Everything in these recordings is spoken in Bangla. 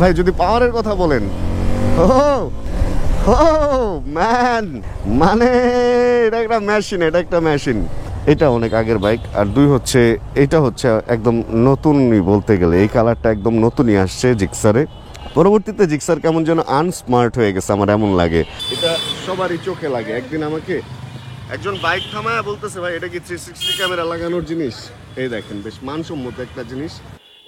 ভাই যদি পাওয়ারের কথা বলেন, ও ও ম্যান, মানে এটা একটা মেশিন, এটা একটা মেশিন। এটা অনেক আগের বাইক। আর দুই হচ্ছে এটা হচ্ছে একদম নতুনই বলতে গেলে, এই কালারটা একদম নতুনই আসছে জিক্সারে। পরবর্তীতে জিক্সার কেমন যেন আনস্মার্ট হয়ে গেছে আমার এমন লাগে। এটা সবারই চোখে লাগে। একদিন আমাকে একজন বাইক থামায় বলতেছে, ভাই এটা কি 360 ক্যামেরা লাগানোর জিনিস? এই দেখেন, বেশ মানসম্মত একটা জিনিস।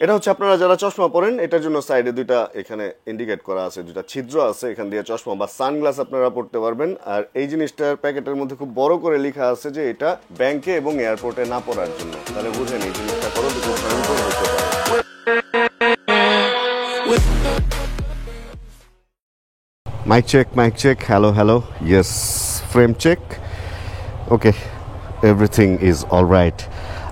এটা হচ্ছে আপনারা যারা চশমা পরেন, এটার জন্য সাইডে দুইটা এখানে ইন্ডিকেট করা আছে, দুইটা ছিদ্র আছে, এখান দিয়ে চশমা বা সানগ্লাস আপনারা পড়তে পারবেন। আর এই জিনিসটার প্যাকেটের মধ্যে খুব বড় করে লেখা আছে যে এটা ব্যাংকে এবং এয়ারপোর্টে না পড়ার জন্য। তাহলে বুঝেন এই জিনিসটা কতটুকু ভয়ঙ্কর হতে পারে। Mic check, hello, yes, frame check, okay, everything is alright.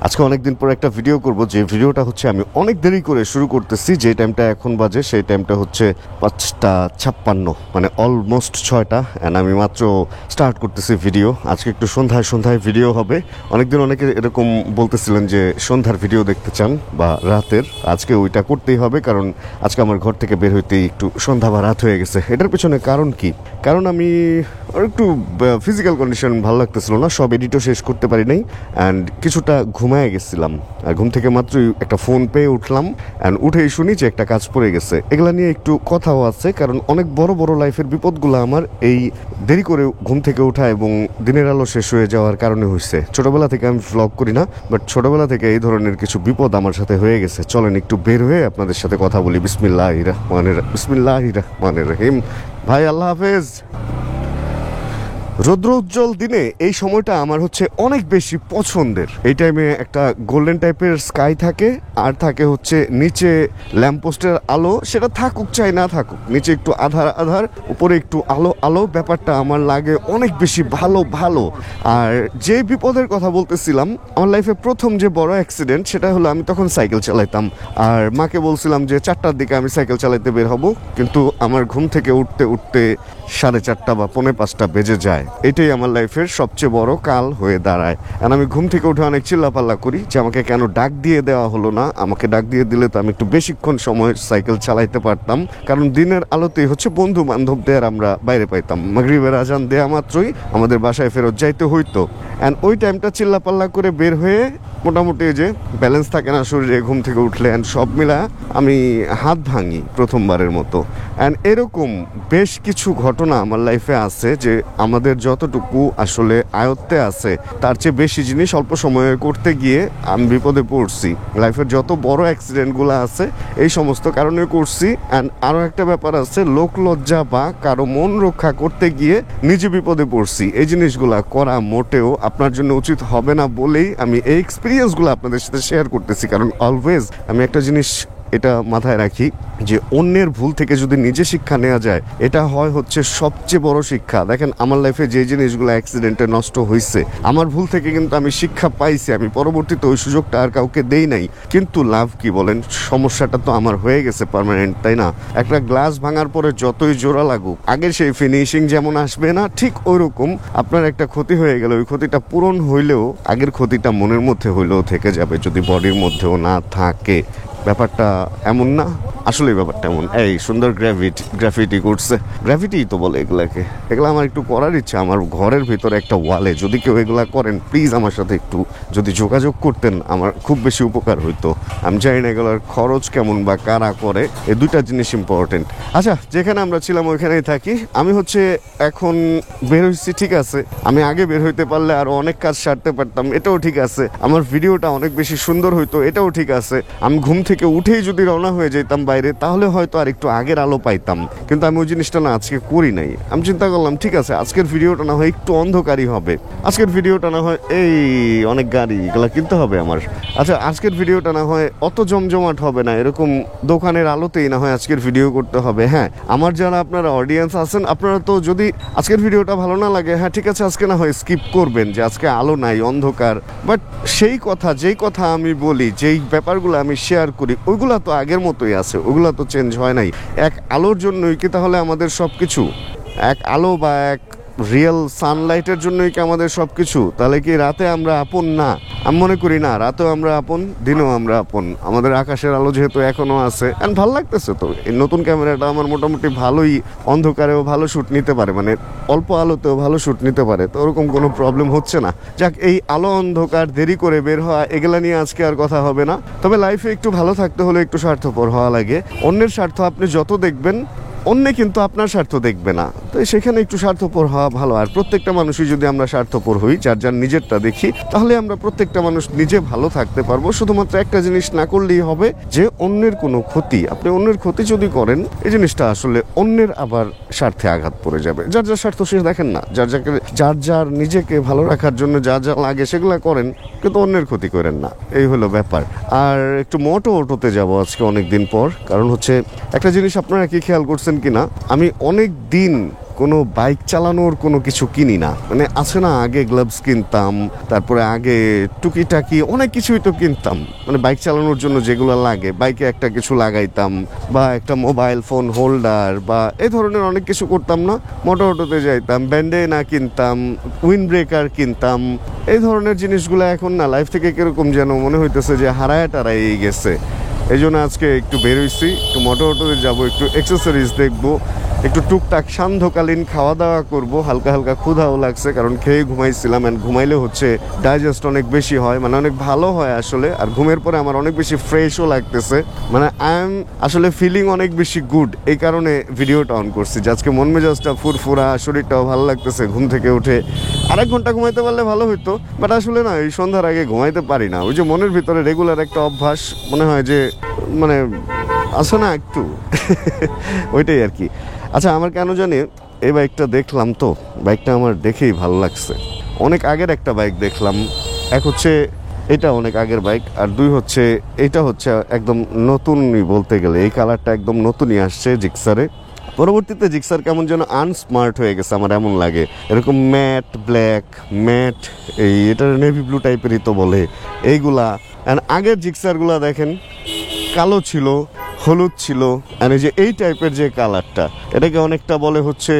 আজকে অনেকদিন পর একটা ভিডিও করব, যে ভিডিওটা হচ্ছে আমি অনেক দেরি করে শুরু করতেছি। যে টাইমটা এখন বাজে সেই টাইমটা হচ্ছে 5:56, মানে অলমোস্ট 6টা, অ্যান্ড আমি মাত্র স্টার্ট করতেছি ভিডিও। আজকে একটু সন্ধ্যায় ভিডিও হবে। অনেকদিন অনেকে এরকম বলতেছিলেন যে সন্ধ্যার ভিডিও দেখতে চান বা রাতের। আজকে ওইটা করতেই হবে, কারণ আজকে আমার ঘর থেকে বের হইতেই একটু সন্ধ্যা বা রাত হয়ে গেছে। এটার পেছনে কারণ কি? কারণ আমি একটু ফিজিক্যাল কন্ডিশন ভালো লাগতেছিল না, সব এডিটও শেষ করতে পারি নাই, অ্যান্ড কিছুটা ঘুমায় গেছিলাম। আর ঘুম থেকে মাত্রই একটা ফোন পেয়ে উঠলাম, অ্যান্ড উঠেই শুনি যে একটা কাজ পড়ে গেছে। এগুলা নিয়ে একটু কথাও আছে, কারণ অনেক বড় বড় লাইফের বিপদগুলো আমার এই দেরি করে ঘুম থেকে ওঠা এবং দিনের আলো শেষ হয়ে যাওয়ার কারণে হয়েছে। ছোটবেলা থেকে আমি ভ্লগ করি না, বাট ছোটবেলা থেকে এই ধরনের কিছু বিপদ আমার সাথে হয়ে গেছে। চলেন একটু বের হয়ে আপনাদের সাথে কথা বলি। বিসমিল্লাহির রহমানির রহিম। ভাই আল্লাহ হাফেজ। রৌদ্র উজ্জ্বল দিনে এই সময়টা আমার হচ্ছে অনেক বেশি পছন্দের। এই টাইমে একটা গোল্ডেন টাইপের স্কাই থাকে, আর থাকে হচ্ছে নিচে ল্যাম্পপোস্টের আলো, সেটা থাকুক চাই না থাকুক, নিচে একটু আধার, উপরে একটু আলো, ব্যাপারটা আমার লাগে অনেক বেশি ভালো। আর যে বিপদের কথা বলতেছিলাম, আমার লাইফে প্রথম যে বড় অ্যাক্সিডেন্ট, সেটা হলো আমি তখন সাইকেল চালাইতাম। আর মাকে বলছিলাম যে 4টার দিকে আমি সাইকেল চালাইতে বের হব, কিন্তু আমার ঘুম থেকে উঠতে 4:30 বা 4:45 বেজে যায়। এটাই আমার লাইফের সবচেয়ে বড় কাল হয়ে দাঁড়ায়। আর আমি ঘুম থেকে উঠে অনেক চিল্লাপাল্লা করি যে আমাকে কেন ডাক দিয়ে দেওয়া হলো না। আমাকে ডাক দিয়ে দিলে তো আমি একটু বেশিক্ষণ সময় সাইকেল চালাইতে পারতাম, কারণ দিনের আলোতেই হচ্ছে বন্ধু বান্ধবদের আমরা বাইরে পাইতাম। মাগরিবের আজান দেয়া মাত্রই আমাদের বাসায় ফেরত যাইতে হইতো। অ্যান্ড ওই টাইমটা চিল্লাপাল্লা করে বের হয়ে মোটামুটি যে ব্যালেন্স থাকে না শরীরে ঘুম থেকে উঠলে, অ্যান্ড সব মিলা আমি হাত ভাঙি প্রথমবারের মতো। অ্যান্ড এরকম বেশ কিছু ঘটনা আমার লাইফে আছে যে আমাদের যতটুকু আসলে আয়ত্তে আছে তার চেয়ে বেশি জিনিস অল্প সময়ে করতে গিয়ে আমি বিপদে পড়ছি। লাইফের যত বড় অ্যাক্সিডেন্টগুলো আছে এই সমস্ত কারণে করছি। অ্যান্ড আরও একটা ব্যাপার আছে, লোকলজ্জা বা কারো মন রক্ষা করতে গিয়ে নিজে বিপদে পড়ছি। এই জিনিসগুলা করা মোটেও আপনার জন্য উচিত হবে না বলেই আমি এই এক্সপিরিয়েন্সগুলো আপনাদের সাথে শেয়ার করতেছি। কারণ অলওয়েজ আমি একটা জিনিস এটা মাথায় রাখি যে অন্যের ভুল থেকে যদি নিজে শিক্ষা নেওয়া যায়, এটা হচ্ছে সবচেয়ে বড় শিক্ষা। দেখেন আমার লাইফে যে জিনিসগুলো অ্যাক্সিডেন্টে নষ্ট হয়েছে, আমার ভুল থেকে কিন্তু আমি শিক্ষা পাইছি। আমি পরবর্তীতে ওই সুযোগটা আর কাউকে দেই নাই, কিন্তু লাভ কি বলেন? সমস্যাটা তো আমার হয়ে গেছে পার্মানেন্ট, তাই না? একটা গ্লাস ভাঙার পরে যতই জোড়া লাগুক, আগের সেই ফিনিশিং যেমন আসবে না, ঠিক ওইরকম আপনার একটা ক্ষতি হয়ে গেলে ওই ক্ষতিটা পূরণ হইলেও আগের ক্ষতিটা মনের মধ্যে হইলেও থেকে যাবে, যদি বডির মধ্যেও না থাকে। ব্যাপারটা এমন না, আসলে ব্যাপারটা এমন। এই সুন্দর গ্রাফিটি করছে, গ্রাফিটি তো বলে এগুলাকে। এগুলো আমার একটু করার ইচ্ছা আমার ঘরের ভিতরে একটা ওয়ালে। যদি কেউ এগুলা করেন প্লিজ আমার সাথে একটু যদি যোগাযোগ করতেন, আমার খুব বেশি উপকার হইতো। আমি জানি না এগুলোর খরচ কেমন বা কারা করে, এই দুইটা জিনিস ইম্পর্টেন্ট। আচ্ছা, যেখানে আমরা ছিলাম ওইখানেই থাকি। আমি হচ্ছে এখন বের হয়েছি, ঠিক আছে। আমি আগে বের হইতে পারলে আরো অনেক কাজ সারতে পারতাম, এটাও ঠিক আছে। আমার ভিডিওটা অনেক বেশি সুন্দর হইতো, এটাও ঠিক আছে। আমি ঘুম থেকে উঠেই যদি রওনা হয়ে যেতাম বাইরে, তাহলে হয়তো আর একটু আগের আলো পাইতাম, কিন্তু আমি ওই জিনিসটা না আজকে করি নাই। আমি চিন্তা করলাম ঠিক আছে, আজকের ভিডিওটা না হয় একটু অন্ধকারই হবে, আজকের ভিডিওটা না হয় এই অনেক গাড়ি এগুলো কিনতে হবে আমার। আচ্ছা, আজকের ভিডিওটা না হয় অত জমজমাট হবে না, এরকম দোকানের আলোতেই না হয় আজকের ভিডিও করতে হবে। হ্যাঁ, আমার যারা আপনারা অডিয়েন্স আছেন, আপনারা তো যদি আজকের ভিডিওটা ভালো না লাগে, হ্যাঁ ঠিক আছে, আজকে না হয় স্কিপ করবেন, যে আজকে আলো নাই, অন্ধকার। বাট যেই কথা আমি বলি, যেই ব্যাপারগুলো আমি শেয়ার করি, ওইগুলা তো আগের মতোই আছে, ওগুলা তো চেঞ্জ হয় নাই। এক আলোর জন্যই কি তাহলে আমাদের সব কিছু? এক আলো বা এক রিয়েল সানলাইটের জন্যই কি আমাদের সব কিছু? তাহলে কি রাতে আমরা আপন না? আমি মনে করি না, রাতেও আমরা আপন, দিনেও আমরা আপন। আমাদের আকাশের আলো যেহেতু এখনো আছে, এন্ড ভালো লাগতেছে। তো এই নতুন ক্যামেরাটা আমার মোটামুটি ভালোই, অন্ধকারেও ভালো শ্যুট নিতে পারে, মানে অল্প আলোতেও ভালো শ্যুট নিতে পারে, তো ওরকম কোনো প্রবলেম হচ্ছে না। যাক, এই আলো অন্ধকার দেরি করে বের হওয়া এগুলা নিয়ে আজকে আর কথা হবে না। তবে লাইফে একটু ভালো থাকতে হলে একটু স্বার্থপর হওয়া লাগে। অন্যের স্বার্থ আপনি যত দেখবেন, অন্য কিন্তু আপনার স্বার্থ দেখবে না, তো সেখানে একটু স্বার্থপর হওয়া ভালো। আর প্রত্যেকটা মানুষই যদি আমরা স্বার্থপর হই, যার যার নিজেরটা দেখি, তাহলে আমরা প্রত্যেকটা মানুষ নিজে ভালো থাকতে পারবো। শুধুমাত্র একটা জিনিস না করলেই হবে, যে অন্যের কোনো ক্ষতি। আপনি অন্যের ক্ষতি যদি করেন, এই জিনিসটা আসলে অন্যের আবার স্বার্থে আঘাত পড়ে যাবে। যার যার স্বার্থ সে দেখেন না, যার যার নিজেকে ভালো রাখার জন্য যা যা লাগে সেগুলো করেন, কিন্তু অন্যের ক্ষতি করেন না। এই হলো ব্যাপার। আর একটু অটোতে যাবো আজকে অনেক দিন পর। কারণ হচ্ছে একটা জিনিস আপনারা কি খেয়াল করছেন কিনা, আমি অনেক দিন কোনো বাইক চালানোর কোনো কিছু কিনি না। মানে আছে না, আগে গ্লাভস কিনতাম, তারপরে আগে টুকিটাকি অনেক কিছুই তো কিনতাম, মানে বাইক চালানোর জন্য যেগুলো লাগে, বাইকে একটা কিছু লাগাইতাম, বা একটা মোবাইল ফোন হোল্ডার বা এই ধরনের অনেক কিছু করতাম না। অটোতে যাইতাম, ব্যান্ডেনা কিনতাম, উইন্ড ব্রেকার কিনতাম। এই ধরনের জিনিসগুলো এখন না, লাইফ থেকে কিরকম যেন মনে হইতেছে যে হারায় টারাই গেছে। এই জন্য আজকে একটু বেরোইছি, একটু অটোতে যাবো, একটু এক্সেসরিজ দেখবো, একটু টুকটাক সান্ধ্যকালীন খাওয়া দাওয়া করবো। হালকা হালকা ক্ষুধাও লাগছে, কারণ খেয়ে ঘুমাইছিলাম। অ্যান্ড ঘুমাইলে হচ্ছে ডাইজেস্ট অনেক বেশি হয়, মানে অনেক ভালো হয় আসলে। আর ঘুমের পরে আমার অনেক বেশি ফ্রেশও লাগতেছে, মানে আই এম আসলে ফিলিং অনেক বেশি গুড। এই কারণে ভিডিওটা অন করছি, যে আজকে মন মেজাজটা ফুরফুরা, শরীরটাও ভালো লাগতেছে। ঘুম থেকে উঠে 1.5 ঘন্টা ঘুমাইতে পারলে ভালো হইতো, বাট আসলে না, এই সন্ধ্যার আগে ঘুমাইতে পারি না। ওই যে মনের ভিতরে রেগুলার একটা অভ্যাস, মনে হয় যে মানে আছে না একটু ওইটাই আর কি। আচ্ছা, আমার কেন জানি এই বাইকটা দেখলাম, তো বাইকটা আমার দেখেই ভালো লাগছে। অনেক আগের একটা বাইক দেখলাম, এক হচ্ছে এটা অনেক আগের বাইক, আর দুই হচ্ছে এটা হচ্ছে একদম নতুনই বলতে গেলে। এই কালারটা একদম নতুনই আসছে জিক্সারে। পরবর্তীতে জিক্সার কেমন যেন আনস্মার্ট হয়ে গেছে আমার এমন লাগে, এরকম ম্যাট ব্ল্যাক, ম্যাট এই এটা নেভি ব্লু টাইপেরই তো বলে এইগুলা। অ্যান্ড আগের জিক্সারগুলা দেখেন কালো ছিল, হলুদ ছিল, আর এই যে এই টাইপের যে কালারটা, এটাকে অনেকটা বলে হচ্ছে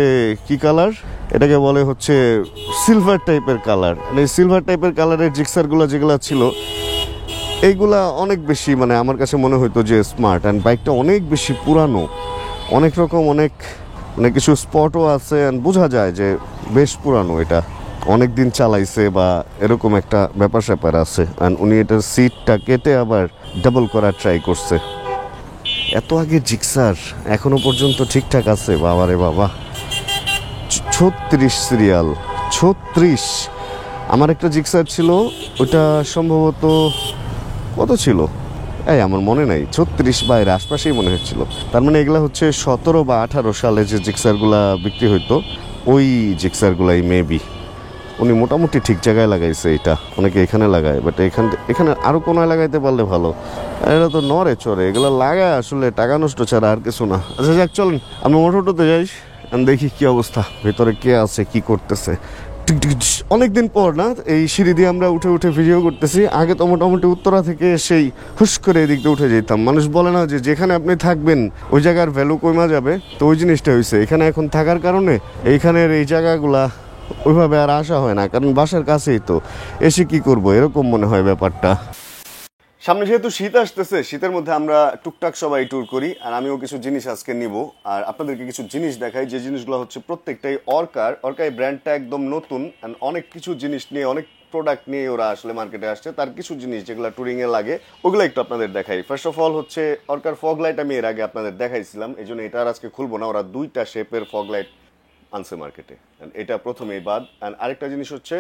কি কালার, এটাকে বলে হচ্ছে সিলভার টাইপের কালার। এই সিলভার টাইপের কালারের জিক্সারগুলো যেগুলো ছিল, এইগুলা অনেক বেশি, মানে আমার কাছে মনে হইতো যে স্মার্ট। অ্যান্ড বাইকটা অনেক বেশি পুরানো, অনেক রকম অনেক মানে কিছু স্পটও আছে, অ্যান্ড বোঝা যায় যে বেশ পুরানো, এটা অনেক দিন চালাইছে বা এরকম একটা ব্যাপার স্যাপার আছে। অ্যান্ড উনি এটার সিটটা কেটে আবার ডাবল করার ট্রাই করছে। এত আগে জিক্সার এখনো পর্যন্ত ঠিকঠাক আছে, বাবারে বাবা। 36 সিরিয়াল, 36। আমার একটা জিক্সার ছিল, ওটা সম্ভবত কত ছিল আমার মনে নাই, 36 বা এর আশপাশেই মনে হচ্ছিল। তার মানে এগুলা হচ্ছে 17 বা 18 সালে যে জিক্সারগুলা বিক্রি হইতো, ওই জিক্সারগুলাই মেবি। উনি মোটামুটি ঠিক জায়গায় লাগাইছে। এটা অনেকে এখানে লাগায়, বাট এখানে আরও কোনায় লাগাইতে পারলে ভালো। এটা তো নড়ে চড়ে, এগুলো লাগায় আসলে টাকা নষ্ট ছাড়া আর কিছু না। আচ্ছা যাক, চলেন আমি অটোতে যাই, আমি দেখি কি অবস্থা, ভেতরে কে আছে, কি করতেছে। অনেকদিন পর না এই সিঁড়ি দিয়ে আমরা উঠে উঠে ভিডিও করতেছি। আগে তো মোটামুটি উত্তরা থেকে সেই হুশ করে এদিক দিয়ে উঠে যেতাম। মানুষ বলে না যে যেখানে আপনি থাকবেন ওই জায়গার ভ্যালু কমে যাবে, তো ওই জিনিসটা হয়েছে এখানে এখন থাকার কারণে। এইখানের এই জায়গাগুলা ওইভাবে আর আসা হয় না, কারণ বাসার কাছেই তো, এসে কি করব এরকম মনে হয় ব্যাপারটা। সামনে যেহেতু শীত আসতেছে, শীতের মধ্যে আমরা টুকটাক সবাই ট্যুর করি, আর আমিও কিছু জিনিস আজকে নিব, আর আপনাদেরকে কিছু জিনিস দেখাই, যে জিনিসগুলো হচ্ছে প্রত্যেকটাই অর্কার এই ব্র্যান্ডটা একদম নতুন। অনেক কিছু জিনিস নিয়ে, অনেক প্রোডাক্ট নিয়ে ওরা আসলে মার্কেটে আসছে। তার কিছু জিনিস যেগুলো ট্যুরিংয়ে লাগে ওগুলো একটু আপনাদের দেখাই। ফার্স্ট অফ অল হচ্ছে অর্কার ফগ লাইট, আমি এর আগে আপনাদের দেখাইছিলাম, এই জন্য এটা আর আজকে খুলবো না। ওরা 2টা শেপের ফগ লাইট আনছে মার্কেটে, এটা প্রথমেই বাদ। অ্যান্ড আরেকটা জিনিস হচ্ছে,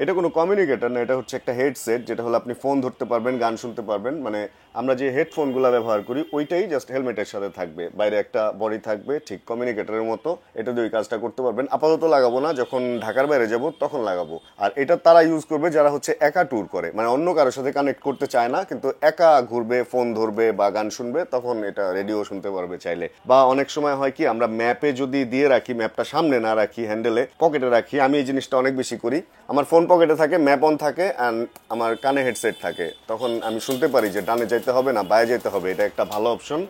এটা কোনো কমিউনিকেটর না, এটা হচ্ছে একটা হেডসেট, যেটা হলো আপনি ফোন ধরতে পারবেন, গান শুনতে পারবেন। মানে আমরা যে হেডফোনগুলো ব্যবহার করি ওইটাই জাস্ট হেলমেটের সাথে থাকবে, বাইরে একটা বডি থাকবে, ঠিক কমিউনিকেটরের মতো। এটা দিয়ে ওই কাজটা করতে পারবেন। আপাতত লাগাবো না, যখন ঢাকার বাইরে যাব তখন লাগাবো। আর এটা তারা ইউজ করবে যারা হচ্ছে একা ট্যুর করে, মানে অন্য কারোর সাথে কানেক্ট করতে চায় না, কিন্তু একা ঘুরবে, ফোন ধরবে বা গান শুনবে, তখন এটা রেডিও শুনতে পারবে চাইলে। বা অনেক সময় হয় কি, আমরা ম্যাপে যদি দিয়ে রাখি, ম্যাপটা সামনে না রাখি, হ্যান্ডেলে পকেটে রাখি, আমি এই জিনিসটা অনেক বেশি করি। আমার ফোন পকেটে থাকে, ম্যাপ অন থাকে, অ্যান্ড আমার কানে হেডসেট থাকে, তখন আমি শুনতে পারি যে ডানে যাইতে হবে না বায়ে যেতে হবে। এটা একটা ভালো অপশন।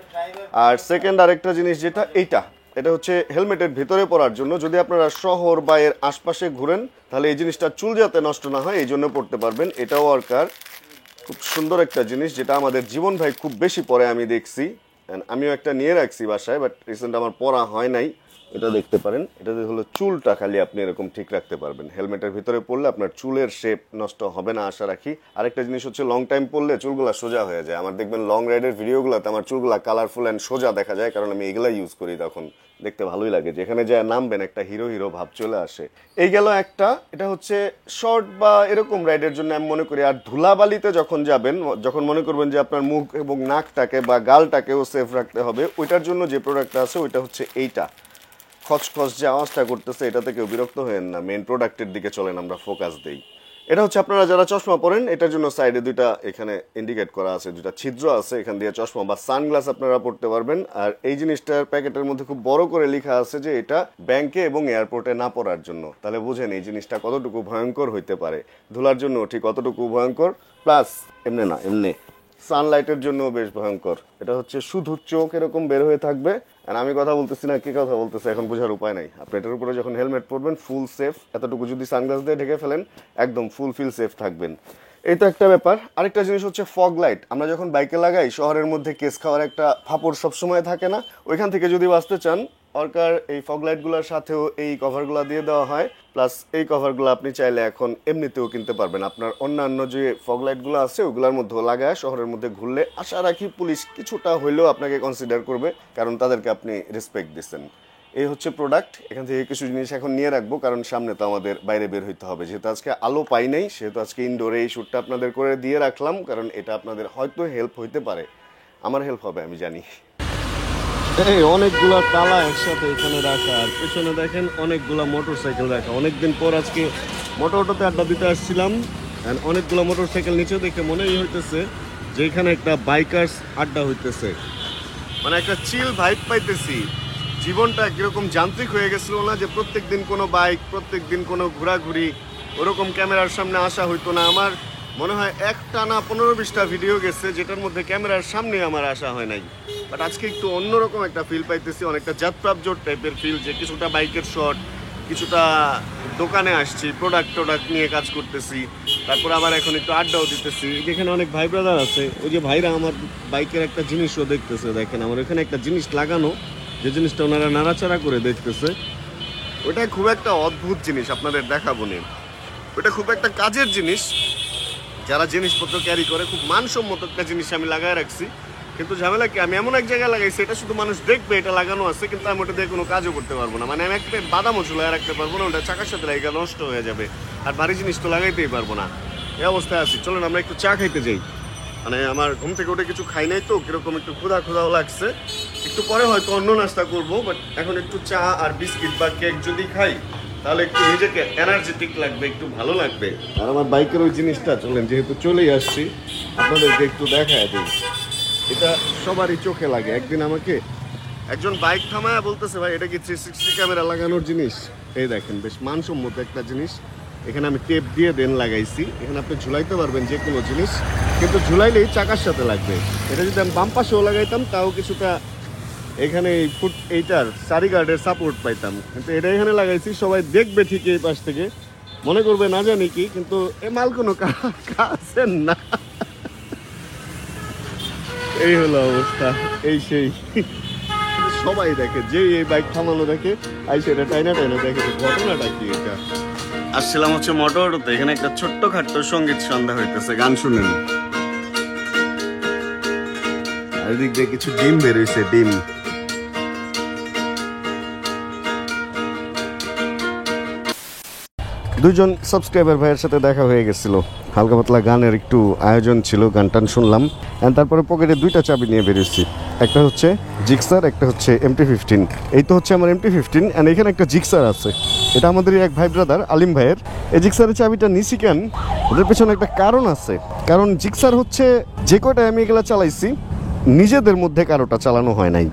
আর সেকেন্ড আরেকটা জিনিস যেটা, এটা হচ্ছে হেলমেটের ভিতরে পরার জন্য। যদি আপনারা শহর বা এর আশপাশে ঘুরেন তাহলে এই জিনিসটা চুল যাতে নষ্ট না হয় এই জন্য পড়তে পারবেন। এটাও ওয়ার্কার, খুব সুন্দর একটা জিনিস যেটা আমাদের জীবন ভাই খুব বেশি পরে আমি দেখছি। আমিও একটা নিয়ে রাখছি বাসায়, বাট রিসেন্ট আমার পরা হয় নাই। এটা দেখতে পারেন, এটাতে হলো চুলটা খালি আপনি এরকম ঠিক রাখতে পারবেন। হেলমেটের ভিতরে পড়লে আপনার চুলের শেপ নষ্ট হবে না আশা রাখি। আরেকটা জিনিস হচ্ছে লং টাইম পড়লে চুলগুলা সোজা হয়ে যায়। আমার দেখবেন লং রাইডের ভিডিওগুলোতে আমার চুলগুলা কালারফুল অ্যান্ড সোজা দেখা যায়, কারণ আমি এগুলা ইউজ করি, তখন দেখতে ভালোই লাগে। যেখানে যায় নামবেন একটা হিরো হিরো ভাব চলে আসে। এই গেল একটা, এটা হচ্ছে শর্ট বা এরকম রাইডের জন্য আমি মনে করি। আর ধুলাবালিতে যখন যাবেন, যখন মনে করবেন যে আপনার মুখ এবং নাকটাকে বা গালটাকেও সেফ রাখতে হবে, ওইটার জন্য যে প্রোডাক্টটা আছে ওইটা হচ্ছে এইটা। খচখচ যে আওয়াজটা করতেছে এটাতে কেউ বিরক্ত হয়েন না, মেন প্রোডাক্টের দিকে চলেন, আমরা ফোকাস দেই। এটা হচ্ছে আপনারা যারা চশমা পরেন এটার জন্য সাইডে দুইটা এখানে ইন্ডিকেট করা আছে, দুইটা ছিদ্র আছে, এখান দিয়ে চশমা বা সানগ্লাস আপনারা পড়তে পারবেন। আর এই জিনিসটার প্যাকেটের মধ্যে খুব বড় করে লেখা আছে যে এটা ব্যাংকে এবং এয়ারপোর্টে না পড়ার জন্য। তাহলে বুঝেন এই জিনিসটা কতটুকু ভয়ঙ্কর হইতে পারে, ধুলার জন্য ঠিক কতটুকু ভয়ঙ্কর, প্লাস এমনি না এমনি সানলাইটের জন্য বেশ ভয়ঙ্কর। এটা হচ্ছে শুধু চোখ এরকম বের হয়ে থাকবে। আর আমি কথা বলতেছি না, কি কথা বলতেছে এখন বোঝার উপায় নাই। আপনি এটার উপরে যখন হেলমেট পরবেন ফুল সেফ, এতটুকু যদি সানগ্লাস দিয়ে ঢেকে ফেলেন একদম ফুল সেফ থাকবেন। এই তো একটা ব্যাপার। আরেকটা জিনিস হচ্ছে ফগ লাইট। আমরা যখন বাইকে লাগাই শহরের মধ্যে কেস খাওয়ার একটা ফাপড় সবসময় থাকে না, ওইখান থেকে যদি বাঁচতে চান অর্কার এই ফগ লাইটগুলোর সাথেও এই কভারগুলো দিয়ে দেওয়া হয়। প্লাস এই কভারগুলো আপনি চাইলে এখন এমনিতেও কিনতে পারবেন। আপনার অন্যান্য যে ফগ লাইটগুলো আছে ওগুলোর মধ্যেও লাগায় শহরের মধ্যে ঘুরলে আশা রাখি পুলিশ কিছুটা হইলেও আপনাকে কনসিডার করবে, কারণ তাদেরকে আপনি রেসপেক্ট দিচ্ছেন। এই হচ্ছে প্রোডাক্ট। এখান থেকে কিছু জিনিস এখন নিয়ে রাখবো, কারণ সামনে তো আমাদের বাইরে বের হইতে হবে। যেহেতু আজকে আলো পাই নাই সেহেতু আজকে ইনডোরে এই শ্যুটটা আপনাদের করে দিয়ে রাখলাম, কারণ এটা আপনাদের হয়তো হেল্প হইতে পারে। আমার হেল্প হবে আমি জানি। এই অনেকগুলা তালা একসাথে এখানে রাখা, আর পেছনে দেখেন অনেকগুলা মোটর সাইকেল রাখা। অনেকদিন পর আজকে মোটর অটোতে আড্ডা দিতে আসছিলাম, অনেকগুলো মোটর সাইকেল নিচে দেখে মনেই হইতেছে যে এখানে একটা বাইকার্স আড্ডা হইতেছে, মানে একটা চিল ভাইব পাইতেছি। জীবনটা কিরকম যান্ত্রিক হয়ে গেছিল না, যে প্রত্যেক দিন কোনো বাইক, প্রত্যেক দিন কোনো ঘোরাঘুরি, ওরকম ক্যামেরার সামনে আসা হইতো না। আমার মনে হয় একটানা 15-20টা ভিডিও গেছে যেটার মধ্যে ক্যামেরার সামনে আমার আসা হয় নাই। বাট আজকে একটু অন্যরকম একটা ফিল পাইতেছি, অনেকটা যাত্রাবজোট টাইপের ফিল, যে কিছুটা বাইকের শট, কিছুটা দোকানে আসছি, প্রোডাক্ট নিয়ে কাজ করতেছি, তারপর আবার এখন একটু আড্ডাও দিতেছি। যেখানে অনেক ভাই ব্রাদার আছে, ওই যে ভাইরা আমার বাইকের একটা জিনিসও দেখতেছে। দেখেন আমার ওখানে একটা জিনিস লাগানো, যে জিনিসটা ওনারা নাড়াচাড়া করে দেখতেছে। ওটা খুব একটা অদ্ভুত জিনিস, আপনাদের দেখাবো নি। ওটা খুব একটা কাজের জিনিস, যারা জিনিসপত্র ক্যারি করে খুব মানসম্মত একটা জিনিস আমি লাগায় রাখছি। কিন্তু ঝামেলা কি, আমি এমন এক জায়গায় লাগাইছি এটা শুধু মানুষ দেখবে এটা লাগানো আছে, কিন্তু আমি ওটা দিয়ে কোনো কাজও করতে পারবো না। মানে আমি একটা বাদামও ঝুলায় রাখতে পারবো না, ওটা চাকার সাথে লাগে নষ্ট হয়ে যাবে, আর ভারী জিনিস তো লাগাইতেই পারবো না। এই অবস্থায় আছি। চলুন আমরা একটু চা খাইতে যাই। মানে আমার ঘুম থেকে উঠে কিছু খাই নাই তো, কিরকম একটু ক্ষুধাও লাগছে। একটু পরে হয়তো অন্য নাস্তা করবো, বাট এখন একটু চা আর বিস্কিট বা কেক যদি খাই তাহলে একটু নিজেকে এনার্জেটিক লাগবে, একটু ভালো লাগবে। আর আমার বাইকের ওই জিনিসটা চলেন, যেহেতু চলেই আসছি আপনাদেরকে একটু দেখায় দিই। এটা সবারই চোখে লাগে। একদিন আমাকে একজন বাইক থামায় বলতেছে, ভাই এটা কি 360 ক্যামেরা লাগানোর জিনিস? এই দেখেন বেশ মানসম্মত একটা জিনিস। এখানে আমি টেপ দিয়ে দেন লাগাইছি, এখানে আপনি ঝুলাইতে পারবেন যে কোনো জিনিস, কিন্তু ঝুলাইলেই চাকার সাথে লাগবে। এটা যদি আমি বাম পাশেও লাগাইতাম তাও কিছুটা এখানে এইটার সারি গার্ডের সাপোর্ট পাইতাম, কিন্তু এটা এখানে লাগাইছি সবাই দেখবে ঠিক এই পাশ থেকে, মনে করবে না জানি কি, কিন্তু এ মাল কোনো কাছেন না। এই হলো অবস্থা, এই সেই সবাই দেখে, যে এই বাইক থামানো দেখে আই সেটা টাইনা দেখে। ঘটনাটা কি এটা? আসছিলাম হচ্ছে মোটর অটোতে, এখানে একটা ছোট্ট খাট্ট সঙ্গীত সন্ধ্যা হইতেছে, গান শুনেন। আর এদিক দিয়ে কিছু ডিম বেরোইছে, ডিম। দুজন সাবস্ক্রাইবার ভাইয়ের সাথে দেখা হয়ে গেছিল, হালকা পাতলা গানের একটু আয়োজন ছিল, গান টান শুনলাম। তারপরে পকেটে দুইটা চাবি নিয়ে বেরিয়েছি, একটা হচ্ছে জিক্সার, একটা হচ্ছে MT-15। এই তো হচ্ছে আমার MT-15, অ্যান্ড এখানে একটা জিক্সার আছে, এটা আমাদের এক ভাই ব্রাদার আলিম ভাইয়ের। এই জিক্সারের চাবিটা নিছি কেন, ওদের পেছনে একটা কারণ আছে। কারণ জিক্সার হচ্ছে যে কয়টা আমি এগুলা চালাইছি নিজেদের মধ্যে কারোটা চালানো হয় নাই,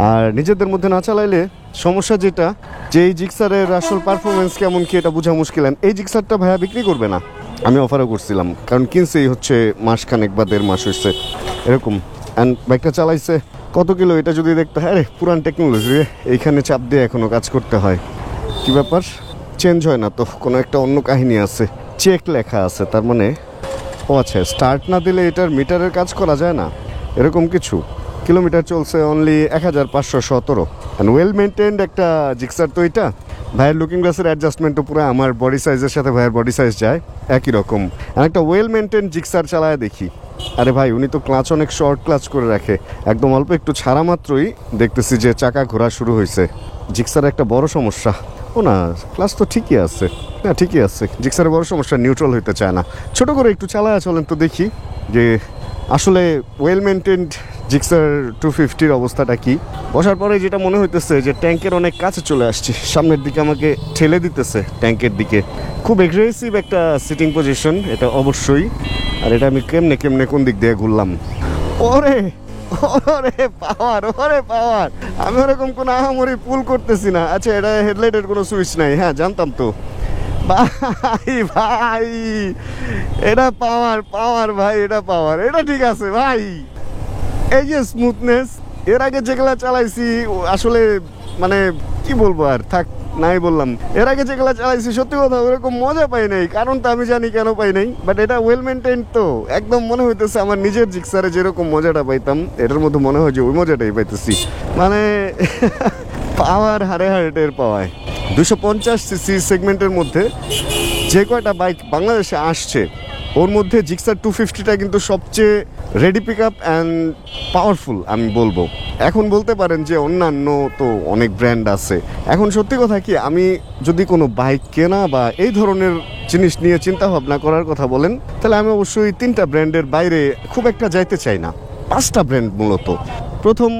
আর নিজেদের মধ্যে না চালাইলে সমস্যা যেটা, যে এই জিক্সারের আসল পারফরমেন্স কেমন কি এটা বোঝা মুশকিল। এই জিক্সারটা ভাইয়া বিক্রি করবে না, আমি অফারও করছিলাম, কারণ কিনছেই হচ্ছে মাসখানেক বা 1.5 মাস হয়েছে এরকম। অ্যান্ড বাইকটা চালাইছে কত কিলো এটা যদি দেখতে হয়, আরে পুরান টেকনোলজি রে, এইখানে চাপ দিয়ে এখনো কাজ করতে হয়। কি ব্যাপার, চেঞ্জ হয় না তো? কোনো একটা অন্য কাহিনী আছে। চেক লেখা আছে, তার মানে ও আচ্ছা, স্টার্ট না দিলে এটার মিটারের কাজ করা যায় না, এরকম কিছু। কিলোমিটার চলছে অনলি 1517। অ্যান্ড ওয়েল মেনটেন্ড একটা জিক্সার তো এটা। ভাইয়ের লুকিং গ্লাসের অ্যাডজাস্টমেন্টও পুরো আমার বডি সাইজের সাথে ভাইয়ের বডি সাইজ যায় একই রকম। একটা ওয়েল মেনটেন্ড জিক্সার চালায় দেখি। আরে ভাই, উনি তো ক্লাচ অনেক শর্ট ক্লাচ করে রাখে, একদম অল্প একটু ছাড়া মাত্রই দেখতেছি যে চাকা ঘোরা শুরু হয়েছে। জিক্সার একটা বড় সমস্যা, ও না ক্লাচ তো ঠিকই আছে, না ঠিকই আছে। জিক্সারের বড় সমস্যা নিউট্রাল হইতে চায় না। ছোট করে একটু চালায় চলেন তো দেখি যে আসলে ওয়েল মেনটেন্ড জিক্সার 250-র অবস্থাটা কি। বসার পরে যেটা মনে হইতেছে যে ট্যাঙ্কের অনেক কাছে চলে আসছি, সামনের দিকে আমাকে ঠেলে দিতেছে ট্যাঙ্কের দিকে। খুব এগ্রেসিভ একটা সিটিং পজিশন এটা অবশ্যই। আর এটা আমি কেমনে কেমনে কোন দিক দিয়ে ঘুরলাম। ওরে ওরে পাওয়ার, ওরে পাওয়ার। আমি ওরকম কোনো আহামরি পুল করতেছি না। আচ্ছা, এটা হেডলাইটের কোনো সুইচ নাই? হ্যাঁ জানতাম তো। ভাই ভাই, এটা পাওয়ার, পাওয়ার ভাই, এটা পাওয়ার, এটা ঠিক আছে ভাই। এই যে স্মুথনেস, এর আগে যেগুলা চালাইছি আসলে মানে কি বলবো, আর থাক নাই বললাম। এর আগে যেগুলা চালাইছি সত্যি কথা ওরকম মজা পাই নাই, কারণ তো আমি জানি কেন পাই নাই। বাট এটা ওয়েল মেনটেন তো, একদম মনে হইতেছে আমার নিজের জিক্সারে যেরকম মজাটা পাইতাম এটার মধ্যে মনে হয় যে ওই মজাটাই পাইতেছি। মানে পাওয়ার হারে হারে টের পাওয়ায়। 250 সিসি সেগমেন্টের মধ্যে যে কয়টা বাইক বাংলাদেশে আসছে ওর মধ্যে জিক্সার 250টা কিন্তু সবচেয়ে ready pick up and powerful আমি বলবো। এখন বলতে পারেন যে অন্যান্য তো অনেক ব্র্যান্ড আছে। এখন সত্যি কথা কি, আমি যদি কোনো বাইক কেনা বা এই ধরনের জিনিস নিয়ে চিন্তা ভাবনা করার কথা বলেন, তাহলে আমি অবশ্যই 3টা ব্র্যান্ডের বাইরে খুব একটা যাইতে চাই না। 5টা ব্র্যান্ড মূলত। প্রথম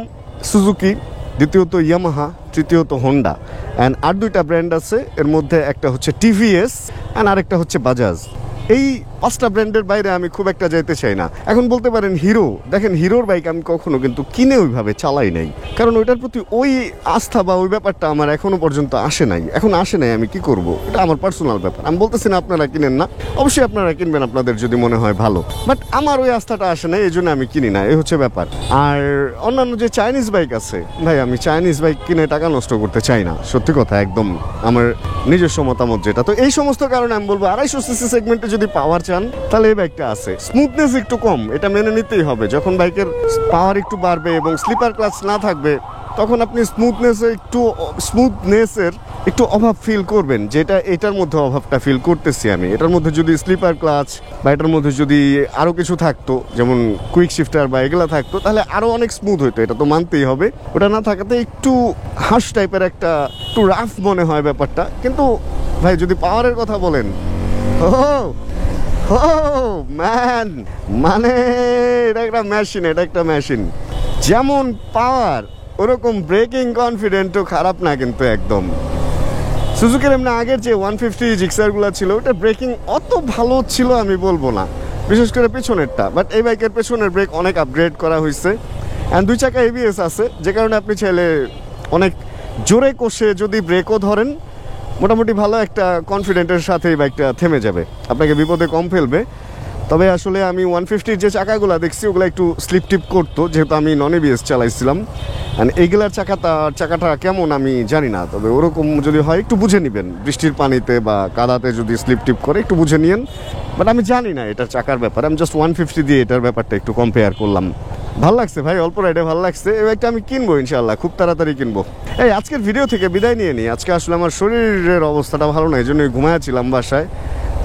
সুজুকি, দ্বিতীয়ত ইয়ামাহা, তৃতীয়ত হোন্ডা, অ্যান্ড আর 2টা ব্র্যান্ড আছে। এর মধ্যে একটা হচ্ছে টিভিএস অ্যান্ড আরেকটা হচ্ছে বাজাজ। এই 5টা ব্র্যান্ডের বাইরে আমি খুব একটা যেতে চাই না। এখন বলতে পারেন হিরো, দেখেন হিরোর বাইক আমি কখনো কিন্তু কিনে ওইভাবে চালাই নাই, কারণ ওইটার প্রতি ওই আস্থা বা ওই ব্যাপারটা আমার এখনো পর্যন্ত আসে নাই। এখন আসে নাই, আমি কি করব, এটা আমার পার্সোনাল ব্যাপার। আমি বলতেছি না আপনারা কিনেন না, অবশ্যই আপনারা কিনবেন আপনাদের যদি মনে হয় ভালো, বাট আমার ওই আস্থাটা আসে নাই, এই জন্য আমি কিনি না, এই হচ্ছে ব্যাপার। আর অন্যান্য যে চাইনিজ বাইক আছে ভাই, আমি চাইনিজ বাইক কিনে টাকা নষ্ট করতে চাই না, সত্যি কথা, একদম আমার নিজস্ব মতামত যেটা। তো এই সমস্ত কারণে আমি বলবো 250 সিসি সেগমেন্টে যদি পাওয়ার চান তাহলে এই বাইকটা আছে। স্মুথনেস একটু কম, এটা মেনে নিতেই হবে। যখন বাইকের পাওয়ার একটু বাড়বে এবং স্লিপার ক্লাচ না থাকবে তখন আপনি স্মুথনেসের একটু অভাব ফিল করবেন, যেটা এটার মধ্যে অভাবটা ফিল করতেছি আমি। এটার মধ্যে যদি স্লিপার ক্লাচ বা এটার মধ্যে যদি আরও কিছু থাকতো, যেমন কুইক শিফটার বা এগুলা থাকতো, তাহলে আরও অনেক স্মুথ হইতো, এটা তো মানতেই হবে। ওটা না থাকাতে একটু হার্শ টাইপের একটা, একটু রাফ মনে হয় ব্যাপারটা। কিন্তু ভাই যদি পাওয়ারের কথা বলেন, ও ম্যান, মানে এটা একটা মেশিন, এটা একটা মেশিন। যেমন পাওয়ার ওরকম ব্রেকিং কনফিডেন্টও খারাপ না কিন্তু একদম। সুজুকির এমনি আগের যে 150 জিক্সারগুলো ছিল ওটা ব্রেকিং অত ভালো ছিল আমি বলবো না, বিশেষ করে পেছনেরটা। বাট এই বাইকের পেছনের ব্রেক অনেক আপগ্রেড করা হয়েছে, অ্যান্ড 2 চাকা ABS আছে, যে কারণে আপনি চাইলে অনেক জোরে কষে যদি ব্রেকও ধরেন মোটামুটি ভালো একটা কনফিডেন্টের সাথে এই বাইকটা থেমে যাবে, আপনাকে বিপদে কম ফেলবে। তবে আসলে আমি 150-র যে চাকাগুলো দেখছি ওগুলো একটু স্লিপ টিপ করতো, যেহেতু আমি নন ABS চালাইছিলাম। অ্যান্ড এইগুলার চাকাটা কেমন আমি জানি না, তবে ওরকম যদি হয় একটু বুঝে নেবেন, বৃষ্টির পানিতে বা কাদাতে যদি স্লিপ টিপ করে একটু বুঝে নিয়েন। বাট আমি জানি না এটার চাকার ব্যাপারে, আমি জাস্ট 150 দিয়ে এটার ব্যাপারটা একটু কম্পেয়ার করলাম। ভালো লাগছে ভাই, অল্প রাইডে ভালো লাগছে। এই বাইকটা আমি কিনবো ইনশাল্লাহ, খুব তাড়াতাড়ি কিনবো। এই আজকের ভিডিও থেকে বিদায় নিয়ে নিই। আজকে আসলে আমার শরীরের অবস্থাটা ভালো না, এই জন্যই ঘুমায়াছিলাম বাসায়,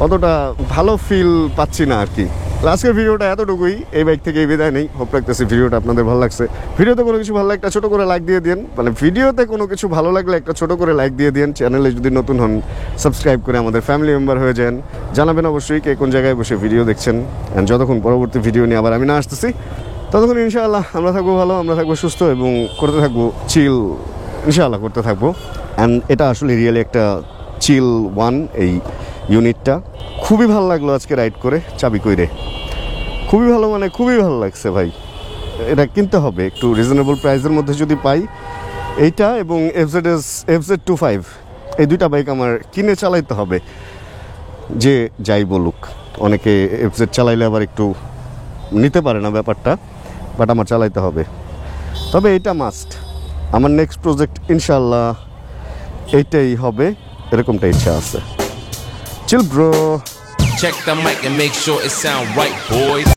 অতটা ভালো ফিল পাচ্ছি না আর কি। আজকের ভিডিওটা এতটুকুই, এই বাইক থেকে বিদায় নেই। হোপ রাখতেছি ভিডিওটা আপনাদের ভালো লাগছে। ভিডিওতে কোনো কিছু ভালো লাগলে একটা ছোটো করে লাইক দিয়ে দিন, মানে ভিডিওতে কোনো কিছু ভালো লাগলে একটা ছোটো করে লাইক দিয়ে দিন। চ্যানেলে যদি নতুন হন সাবস্ক্রাইব করে আমাদের ফ্যামিলি মেম্বার হয়ে যান। জানাবেন অবশ্যই কে কোন জায়গায় বসে ভিডিও দেখছেন। অ্যান্ড যতক্ষণ পরবর্তী ভিডিও নিয়ে আবার আমি না আসতেছি ততক্ষণ ইনশাআল্লাহ আমরা থাকবো ভালো, আমরা থাকবো সুস্থ এবং করতে থাকবো চিল, ইনশাআল্লাহ করতে থাকবো। অ্যান্ড এটা আসলে রিয়েলি একটা চিল এই ইউনিটটা খুবই ভালো লাগলো আজকে রাইড করে, চাবি কইরে খুবই ভালো, মানে খুবই ভালো লাগছে ভাই। এটা কিনতে হবে একটু রিজনেবল প্রাইসের মধ্যে যদি পাই। এইটা এবং FZ25 এই 2টা বাইক আমার কিনে চালাইতে হবে, যে যাই বলুক। অনেকে FZ চালাইলে আবার একটু নিতে পারে না ব্যাপারটা, বাট আমার চালাইতে হবে। তবে এটা মাস্ট, আমার নেক্সট প্রজেক্ট ইনশাল্লাহ এইটাই হবে, এরকমটা ইচ্ছা আছে। Chill bro. Check the mic and make sure it sound right, boys.